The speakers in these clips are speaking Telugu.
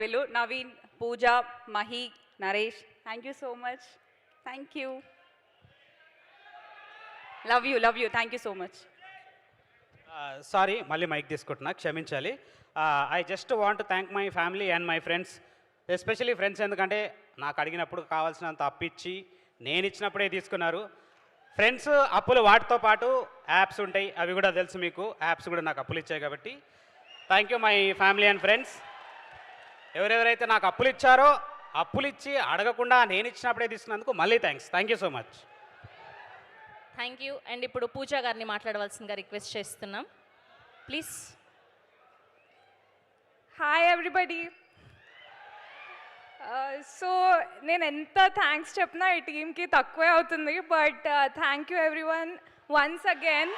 Velu, Naveen, Pooja, Mahi, Naresh, thank you so much. Thank you. Love you. Thank you so much. Sorry మళ్ళీ మైక్ తీసుకుంటున్నా క్షమించాలి. I just want thank my family and my friends, especially friends. ఎందుకంటే నాకు అడిగినప్పుడు కావాల్సినంత అప్పిచ్చి నేను ఇచ్చినప్పుడే తీసుకున్నారు. ఫ్రెండ్స్ అప్పులు వాటితో పాటు యాప్స్ ఉంటాయి, అవి కూడా తెలుసు మీకు. యాప్స్ కూడా నాకు అప్పులు ఇచ్చాయి కాబట్టి thank you my family and friends. ఎవరెవరైతే నాకు అప్పులు ఇచ్చారో, అప్పులు ఇచ్చి అడగకుండా నేను ఇచ్చినప్పుడే తీసుకున్నందుకు మళ్ళీ thank you so much. Thank you. And ఇప్పుడు పూజా గారిని మాట్లాడవలసిందిగా రిక్వెస్ట్ చేస్తున్నాం, ప్లీజ్. Hi everybody. సో నేను ఎంత థ్యాంక్స్ చెప్పినా ఈ టీమ్కి తక్కువే అవుతుంది, but thank you every one once again.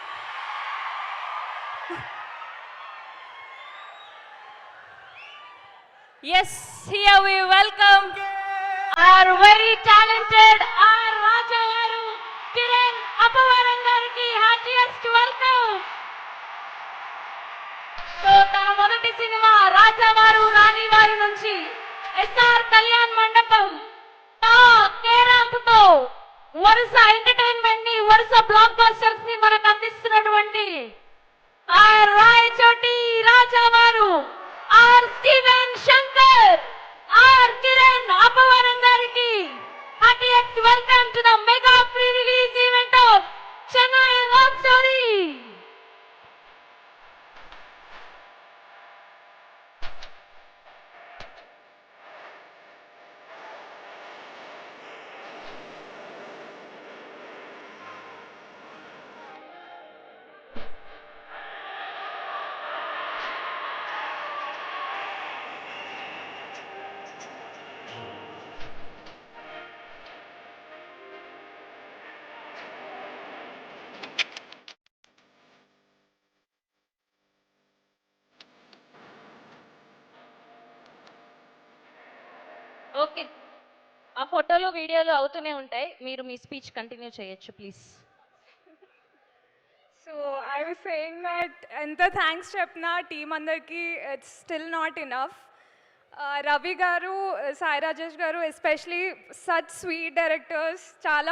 Yes, here we welcome our very talented our Raja garu Kiran Appavaram gariki heartiest welcome. So తన మొదటి సినిమా రాజా వారు రాణి వారి నుంచి ఎస్ఆర్ కళ్యాణ్ మండపం కేరాంపుతో వరుస ఎంటర్టైన్మెంట్ ని, వరుస బ్లాక్ బస్టర్స్ ని మనకు అందిస్తున్నటువంటి రాయచోటి రాజా వారు R Steven Shankar R Kiran Appavaram గారికి heartiest welcome to the mega pre release event of Chennai love story. Okay, ఆ ఫోటోలు వీడియోలు అవుతూనే ఉంటాయి, మీరు మీ స్పీచ్ కంటిన్యూ చేయొచ్చు please. So I was saying that ఎంత థ్యాంక్స్ చెప్పినా టీం అందరికీ it's still not enough. Ravi garu, Sai Rajesh గారు ఎస్పెషలీ సచ్ స్వీట్ డైరెక్టర్స్, చాలా